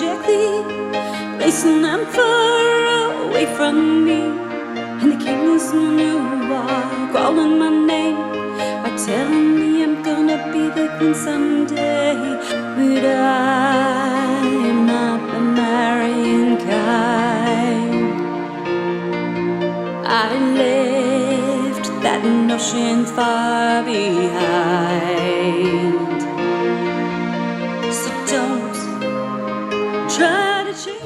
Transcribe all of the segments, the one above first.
reject thee, placing them far away from me. And the kings knew are calling my name, are telling me I'm gonna be the queen someday. But I am not the marrying kind. I left that notion far behind. So don't try to change.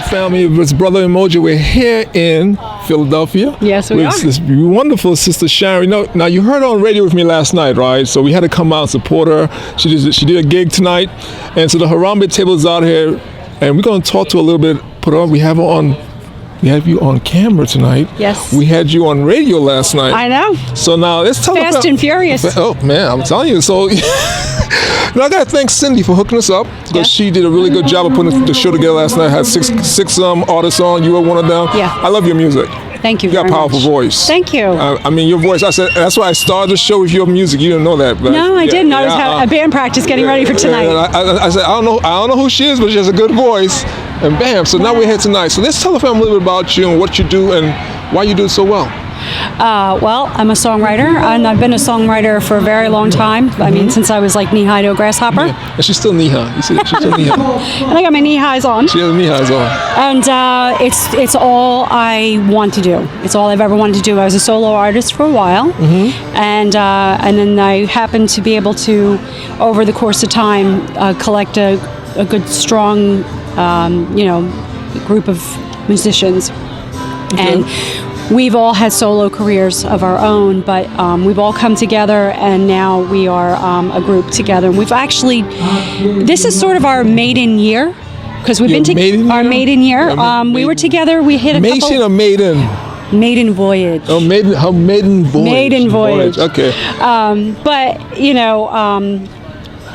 Family, it's Brother Umoja. We're here in Philadelphia. Yes, we with are. This wonderful sister Sharon. Now you heard her on radio with me last night, right? So we had to come out and support her. She did a gig tonight, and so the Harambee table is out here, and we're going to talk to her a little bit. We have you on camera tonight. Yes. We had you on radio last night. I know. So now let's tell Fast and Furious. Oh man, I'm telling you. So now I gotta thank Cindy for hooking us up, because she did a really good job of putting the show together last night. Had six artists on. You were one of them. Yeah. I love your music. Thank you. You got a powerful voice. Thank you. I mean, your voice. I said that's why I started the show with your music. You didn't know that. But No, I didn't. I was having a band practice getting ready for tonight. I said I don't know who she is, but she has a good voice. And bam! So now we're here tonight. So let's tell the family a little bit about you and what you do and why you do it so well. Well, I'm a songwriter, and I've been a songwriter for a very long time. I mean, since I was like knee-high to a grasshopper. Yeah. And she's still knee-high. You see, she's still knee-high. And I got my knee-highs on. She has knee-highs on. And it's all I want to do. It's all I've ever wanted to do. I was a solo artist for a while, and then I happened to be able to, over the course of time, collect a good, strong, group of musicians. Okay. And we've all had solo careers of our own, but we've all come together, and now we are a group together. And we've actually, this is sort of our maiden year, because we've been our maiden year. We were together. We hit a couple. Or maiden? Maiden voyage. Oh, maiden voyage. Maiden voyage. Okay. But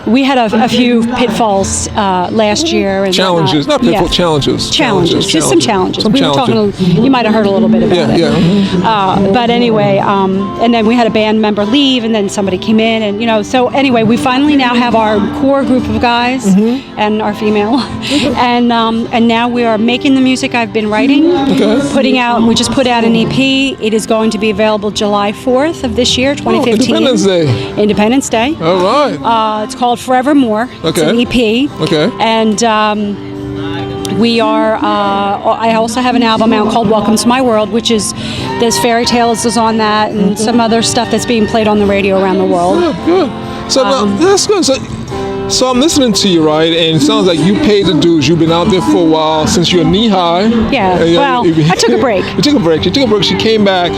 we had a few pitfalls last year. And challenges, not pitfalls, challenges. Just some challenges. Some challenges. You might have heard a little bit about it. Yeah. But anyway, and then we had a band member leave, and then somebody came in, and so anyway, we finally now have our core group of guys and our female, and now we are making the music I've been writing, putting out. We just put out an EP. It is going to be available July 4th of this year, 2015. Independence Day. All right. It's called Forevermore. It's an EP. Okay. And we are, I also have an album out called Welcome to My World, which is, there's fairy tales is on that, and some other stuff that's being played on the radio around the world. Good. So now, that's good. So I'm listening to you, right? And it sounds like you paid the dues. You've been out there for a while since you're knee high. Yeah. Well, I took a break. You took a break. She came back.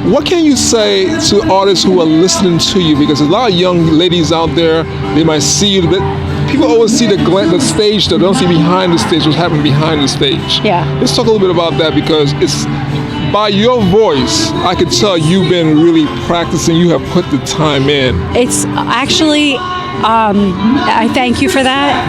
What can you say to artists who are listening to you? Because there's a lot of young ladies out there, they might see you, but people always see the stage, though. They don't see behind the stage, what's happening behind the stage. Yeah. Let's talk a little bit about that, because it's by your voice, I could tell you've been really practicing. You have put the time in. It's actually, I thank you for that.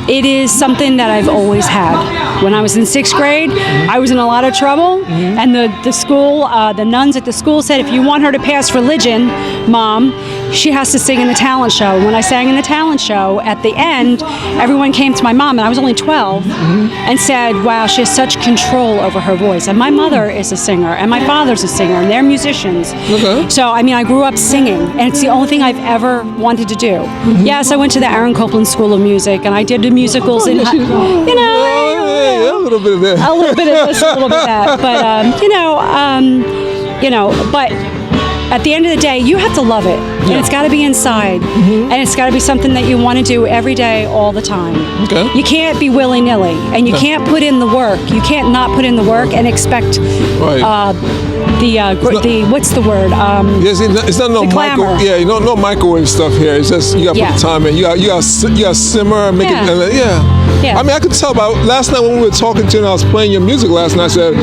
It is something that I've always had. When I was in 6th grade, I was in a lot of trouble, and the school, the nuns at the school said, if you want her to pass religion, Mom, she has to sing in the talent show. When I sang in the talent show, at the end, everyone came to my mom, and I was only 12, and said, wow, she has such control over her voice. And my mother is a singer, and my father's a singer, and they're musicians. Okay. So, I mean, I grew up singing, and it's the only thing I've ever wanted to do. Yes, I went to the Aaron Copland School of Music, and I did the musicals in, a little bit of that. a little bit of this, a little bit of that. But, but at the end of the day, you have to love it. And it's got to be inside. And it's got to be something that you want to do every day, all the time. Okay. You can't be willy-nilly. And you can't put in the work. You can't not put in the work and expect the what's the word? Yes, it's not no glamour. no microwave stuff here. It's just you got to put the time in. You got to simmer and make it. Yeah. I mean, I could tell about last night when we were talking to you and I was playing your music last night. I said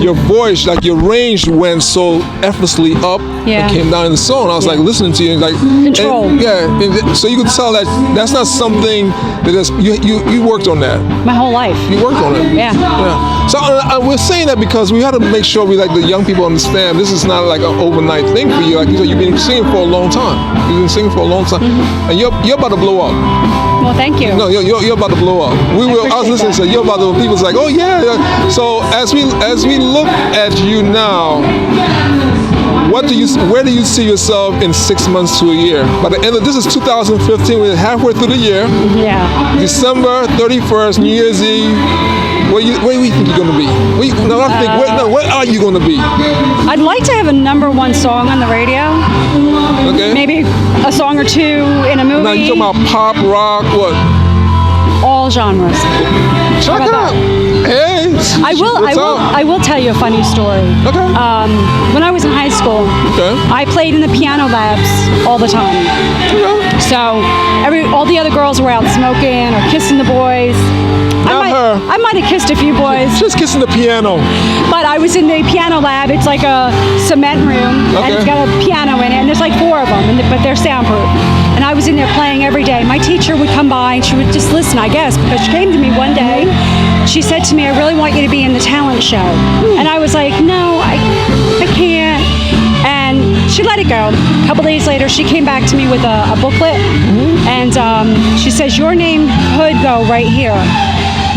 your voice, like your range, went so effortlessly up and came down in the song. I was like listening to you, and like control. And so you could tell that that's not something that is you worked on that. My whole life. You worked on it. Yeah. So we're saying that because we had to make sure we like the young people understand this is not like an overnight thing for you. Like you said, you've been singing for a long time. You've been singing for a long time, and you're about to blow up. Well, thank you. No, you're about to blow up. I was listening to you're about to. People's like, oh yeah. So as we look at you now, where do you see yourself in 6 months to a year? By the end of this is 2015. We're halfway through the year. Yeah. December 31st, New Year's Eve. Where do you think you're going to be? Where are you going to be? I'd like to have a #1 song on the radio. Okay. Maybe a song or two in a movie. Now you're talking about pop, rock, what? All genres. Check it out. Hey. I will tell you a funny story. Okay. When I was in high school, I played in the piano labs all the time. Okay. So all the other girls were out smoking or kissing the boys. I might have kissed a few boys. Just kissing the piano. But I was in the piano lab. It's like a cement room, and it's got a piano in it, and there's like 4 of them, but they're soundproof. And I was in there playing every day. My teacher would come by, and she would just listen, I guess, because she came to me one day. She said to me, I really want you to be in the talent show. And I was like, no, I can't. And she let it go. A couple days later, she came back to me with a booklet, and she says, your name could go right here.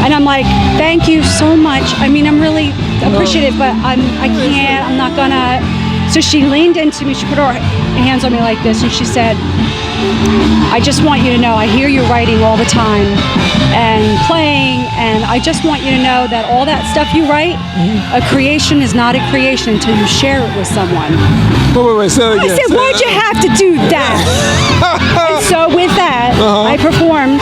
And I'm like, thank you so much. I mean, I'm really appreciative, but I can't, I'm not gonna. So she leaned into me, she put her hands on me like this, and she said, I just want you to know, I hear you writing all the time and playing, and I just want you to know that all that stuff you write, a creation is not a creation until you share it with someone. Wait, say that again. I said, why'd you have to do that? And so with that, I performed,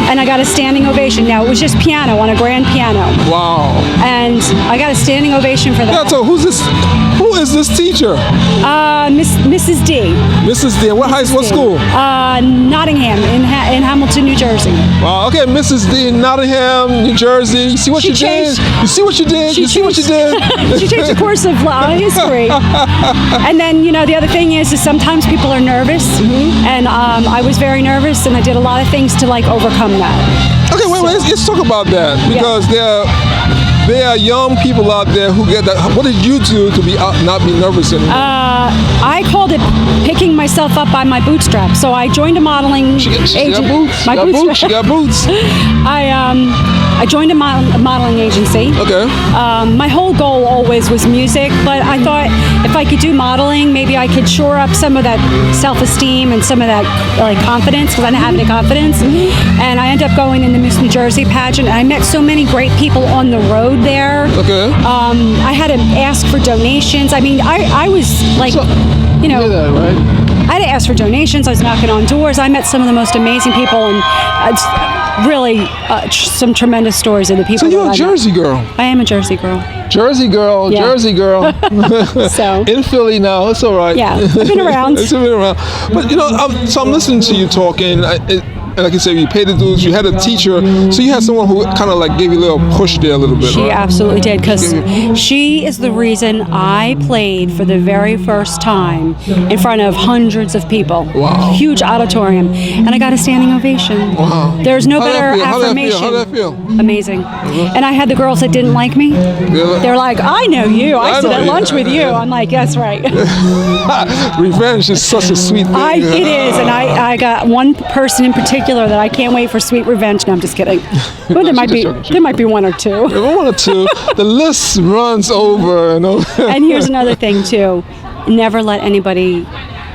and I got a standing ovation. Now, it was just piano on a grand piano. Wow. And I got a standing ovation for that. Yeah, so who is this teacher? Mrs. D. Mrs. D. What school? Nottingham in Hamilton, New Jersey. Wow. Okay, Mrs. D. in Nottingham, New Jersey. You see what you did? You see what you did? You see what you did? She changed the course of history. And then, the other thing is sometimes people are nervous, and I was very nervous, and I did a lot of things to overcome that. Okay, wait, let's talk about that, because there are young people out there who get that. What did you do to not be nervous anymore? I called it picking myself up by my bootstraps. So I joined a modeling agency. She got boots. I joined a modeling agency. Okay. My whole goal always was music, but I thought if I could do modeling, maybe I could shore up some of that self-esteem and some of that confidence, because I didn't have any confidence. And I ended up going in the Miss New Jersey pageant, and I met so many great people on the road there. Okay. I had to ask for donations. I mean, I was You know that, right? I had to ask for donations. I was knocking on doors. I met some of the most amazing people, and really some tremendous stories of the people. So you're a Jersey girl. I am a Jersey girl. Jersey girl, yeah. Jersey girl. So in Philly now, it's all right. Yeah, I've been around. It's been around. But so I'm listening to you talking. and like you said, you paid the dues. You had a teacher, so you had someone who kind of like gave you a little push there a little bit. She right? absolutely did, because she is the reason I played for the very first time in front of hundreds of people. Wow. Huge auditorium, and I got a standing ovation. Wow. There's no How'd that better feel? How'd that feel? affirmation. How'd that feel? Amazing. And I had the girls that didn't like me. Yeah. They're like, I know you. I I sit know at you. lunch with you. I'm like, that's right. Revenge is such a sweet thing. It is, and I got one person in particular that I can't wait for sweet revenge. No, I'm just kidding. Well, there might be one or two. One or two. The list runs over. You know? And here's another thing too: never let anybody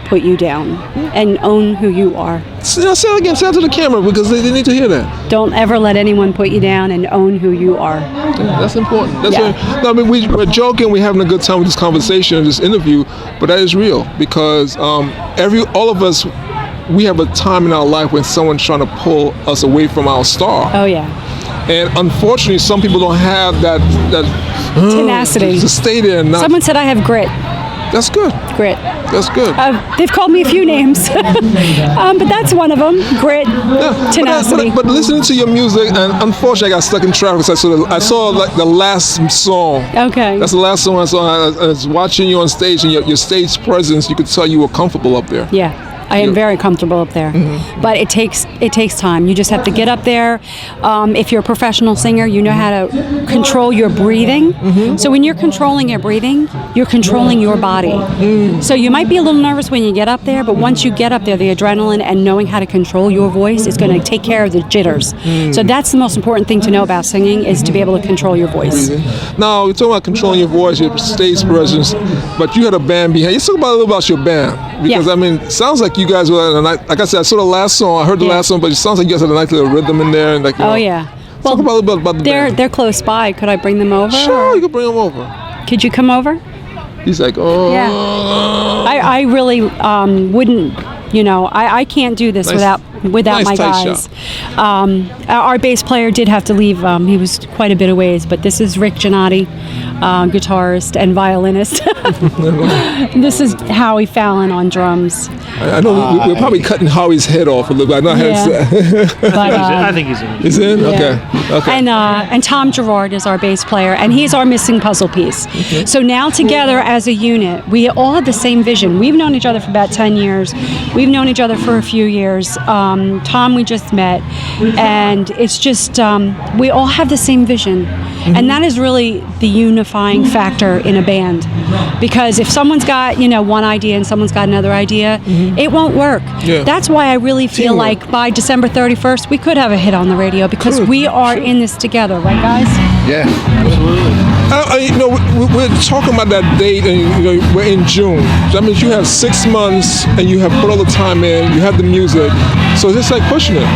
put you down, and own who you are. Say it again. Say it to the camera because they need to hear that. Don't ever let anyone put you down, and own who you are. Yeah, that's important. That's Yeah. very, no, I mean, we're joking, we're having a good time with this conversation, this interview, but that is real because all of us, we have a time in our life when someone's trying to pull us away from our star. Oh yeah. And unfortunately, some people don't have that Tenacity. to stay there. And not, Someone said I have grit. that's good. Grit. That's good. They've called me a few names, but that's one of them. Grit, tenacity. But listening to your music, and unfortunately, I got stuck in traffic. So I saw like the last song. Okay. That's the last song I saw. I was watching you on stage, and your stage presence, you could tell you were comfortable up there. Yeah. I am very comfortable up there, but it takes time. You just have to get up there. If you're a professional singer, you know how to control your breathing. So when you're controlling your breathing, you're controlling your body. So you might be a little nervous when you get up there, but once you get up there, the adrenaline and knowing how to control your voice is going to take care of the jitters. So that's the most important thing to know about singing, is to be able to control your voice. Now, you're talking about controlling your voice, your stage presence, but you had a band behind. Let's talk about a little about your band, because Yeah. I mean, it sounds like you guys were, like I said, I saw the last song, I heard the Yeah. last song, but it sounds like you guys had a nice little rhythm in there. And like, you know. Oh yeah. Talk about a little bit about the band. They're close by. Could I bring them over? Sure, you can bring them over. Could you come over? He's like, oh. Yeah. I really wouldn't. I can't do this Nice- without nice my tight guys. Our bass player did have to leave. He was quite a bit of ways, but this is Rick Giannotti, guitarist and violinist. This is Howie Fallon on drums. I know we're probably cutting Howie's head off a little bit. I know how But, I think he's in. He's in? Yeah. Okay. And Tom Gerard is our bass player, and he's our missing puzzle piece. So now together as a unit, we all have the same vision. We've known each other for about 10 years. We've known each other for a few years. Tom we just met, and it's just we all have the same vision. And that is really the unifying factor in a band, because if someone's got one idea and someone's got another idea, it won't work. Yeah. That's why I really feel Teamwork. like by December 31st we could have a hit on the radio, because we are in this together, right guys? Yeah, absolutely. We're talking about that date, and we're in June. That means you have 6 months, and you have put all the time in. You have the music, so it's just like pushing it.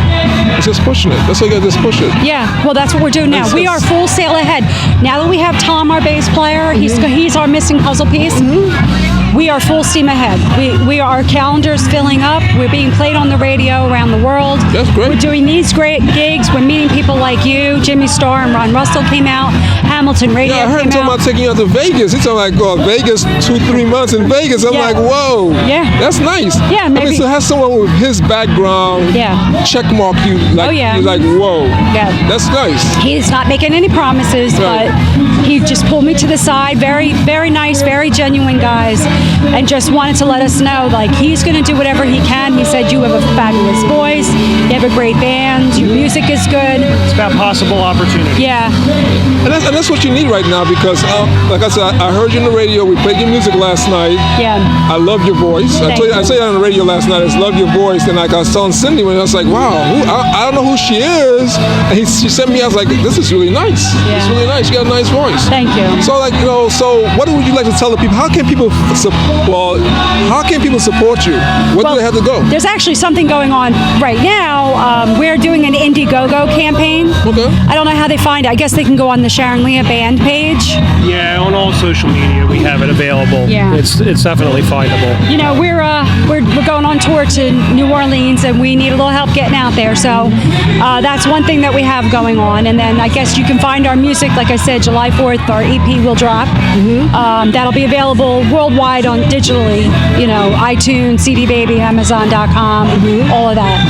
It's just pushing it. That's why you got to just push it. Yeah, well, that's what we're doing now. We are full sail ahead. Now that we have Tom, our bass player, he's our missing puzzle piece. We are full steam ahead. Our calendar's filling up. We're being played on the radio around the world. That's great. We're doing these great gigs. We're meeting people like you. Jimmy Starr and Ron Russell came out. Hamilton Radio Yeah, I heard him came talking out. about taking you out to Vegas. He's talking like, Vegas, 2-3 months in Vegas. I'm Yeah. like, whoa. Yeah. That's nice. Yeah, I mean, maybe- to have someone with his background Yeah. check mark you, like, Oh, yeah. you're like, whoa. Yeah. That's nice. He's not making any promises, Right. but he just pulled me to the side. Very, very nice, very genuine guys, and just wanted to let us know, like, he's going to do whatever he can. He said, you have a fabulous voice, you have a great band, your music is good. It's about possible opportunity. Yeah, And that's what you need right now, because, like I said, I heard you on the radio. We played your music last night. yeah. I love your voice. I Thank said that on the radio last night. I just love your voice. And like I was telling Cindy, when I was like, wow, I don't know who she is. And she sent me, I was like, this is really nice. Yeah. It's really nice. You got a nice voice. Thank you. So so what would you like to tell the people? How can people support you? Where do they have to go? There's actually something going on right now. We're doing an Indiegogo campaign. Okay. I don't know how they find it. I guess they can go on the Sharon Leah band page. Yeah, on all social media we have it available. Yeah. It's definitely findable. We're going on tour to New Orleans, and we need a little help getting out there. So that's one thing that we have going on. And then I guess you can find our music, like I said, July 4th, our EP will drop. That'll be available worldwide it on digitally, iTunes, CD Baby, Amazon.com, all of that.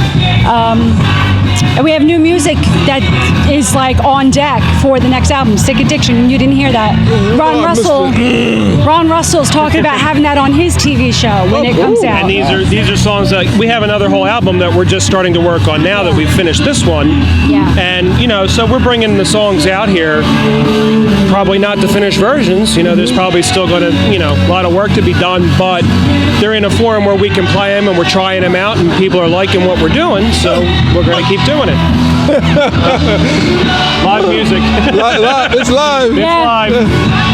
And we have new music that is like on deck for the next album, Sick Addiction. You didn't hear that. Ron Russell's talking about having that on his TV show when it comes out. And these are songs that we have another whole album that we're just starting to work on now that we've finished this one. Yeah. And so we're bringing the songs out here. Probably not the finished versions. There's probably still going to a lot of work to be done, but they're in a forum where we can play them and we're trying them out, and people are liking what we're doing. So we're going to keep doing it. Live music. It's live. Yeah. Live.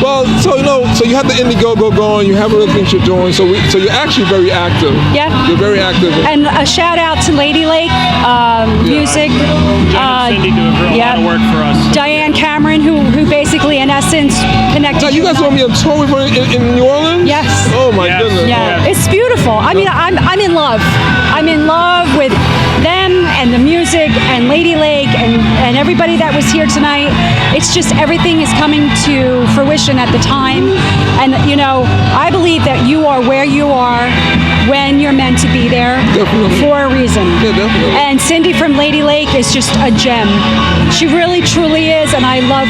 Well, so you have the Indiegogo going. You have other things you're doing. So you're actually very active. Yeah. You're very active. And a shout out to Lady Lake Music. Jen and Cindy do a lot of work for us. Diane Cameron, who basically, in essence, connected. Now, you guys want me on tour with her in New Orleans? Yes. Oh my Yes. goodness. Yeah, it's beautiful. I mean, I'm in love. I'm in love with them and the music and Lady Lake and everybody that was here tonight. It's just everything is coming to fruition at the time. And, I believe that you are where you are when you're meant to be there. Definitely. For a reason. Yeah, definitely. And Cindy from Lady Lake is just a gem. She really, truly is, and I love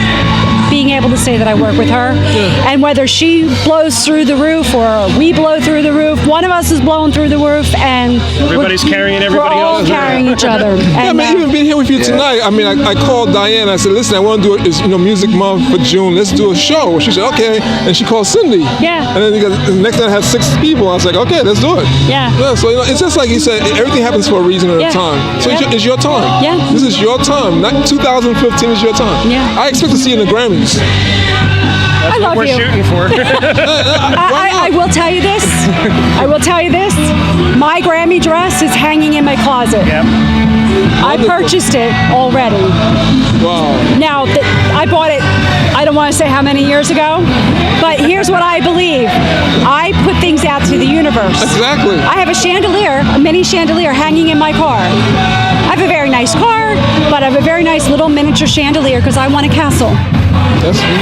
being able to say that I work with her. Yeah. And whether she blows through the roof or we blow through the roof, one of us is blowing through the roof, and Everybody's carrying everybody we're all else. carrying each other. Yeah, And, even being here with you tonight, I called Diane. I said, listen, I want to do Music Month for June. Let's do a show. She said, okay. And she called Cindy. Yeah. And then the next time I had 6 people. I was like, okay, let's do it. Yeah. So it's just like you said, everything happens for a reason at Yeah. a time. So Yeah. it's your time. Yeah. This is your time. Not 2015 is your time. Yeah. I expect to see you in the Grammys. I love We're you. shooting for. I will tell you this. I will tell you this. My Grammy dress is hanging in my closet. Yep. I purchased it already. Wow. Now, I bought it, I don't want to say how many years ago, but here's what I believe. I put things out to the universe. Exactly. I have a mini chandelier hanging in my car. I have a very nice car, but I have a very nice little miniature chandelier because I want a castle.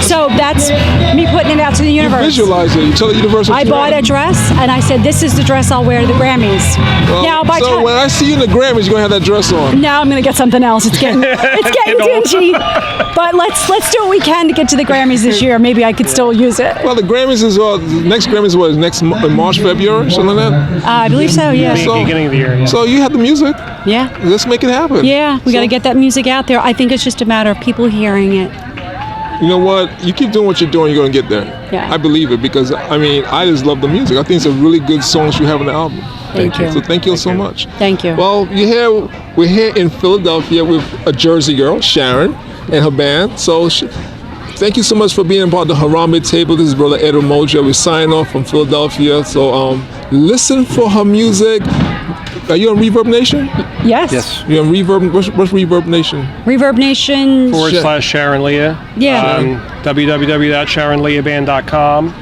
So that's me putting it out to the universe. Visualize it. You tell the universe what I you bought want. a dress and I said, this is the dress I'll wear to the Grammys. Well, Now, so when I see you in the Grammys, you're going to have that dress on. now I'm going to get something else. It's getting dingy. But let's do what we can to get to the Grammys this year. Maybe I could still use it. Well, the Grammys is next Grammys was next March, February, something like that. I believe so, yeah. Beginning of the year. Yeah. So you have the music. Yeah. Let's make it happen. Yeah, we got to get that music out there. I think it's just a matter of people hearing it. You know what? You keep doing what you're doing, you're going to get there. Yeah. I believe it because, I just love the music. I think it's a really good songs you have on the album. Thank you. So thank you so much. Thank you. Well, we're here in Philadelphia with a Jersey girl, Sharon, and her band. So thank you so much for being a part of the Harambee table. This is Brother Ed Umoja. We're signing off from Philadelphia. So listen for her music. Are you on Reverb Nation? Yes. You're on Reverb. What's Reverb Nation? Reverb Nation. / Sharon Leah. Yeah. www.sharonleahband.com.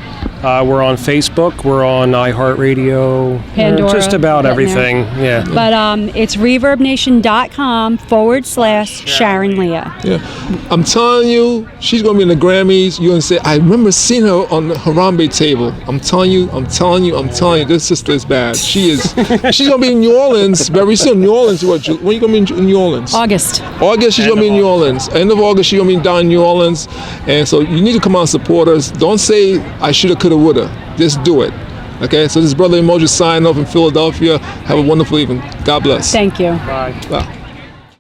We're on Facebook. We're on iHeartRadio. Pandora, Just about getting there. everything. Yeah. But it's reverbnation.com / Sharon Leah. Yeah, I'm telling you, she's gonna be in the Grammys. You're gonna say, I remember seeing her on the Harambee table. I'm telling you, this sister is bad. She's gonna be in New Orleans very soon. New Orleans, when are you gonna be in New Orleans? August. She's gonna be in New Orleans. End of August, she's gonna be down in New Orleans. And so you need to come out and support us. Don't say, I shoulda, coulda, woulda. Just do it. Okay, so this is Brother Umoja signing off in Philadelphia. Have a wonderful evening. God bless. Thank you. Bye. Bye.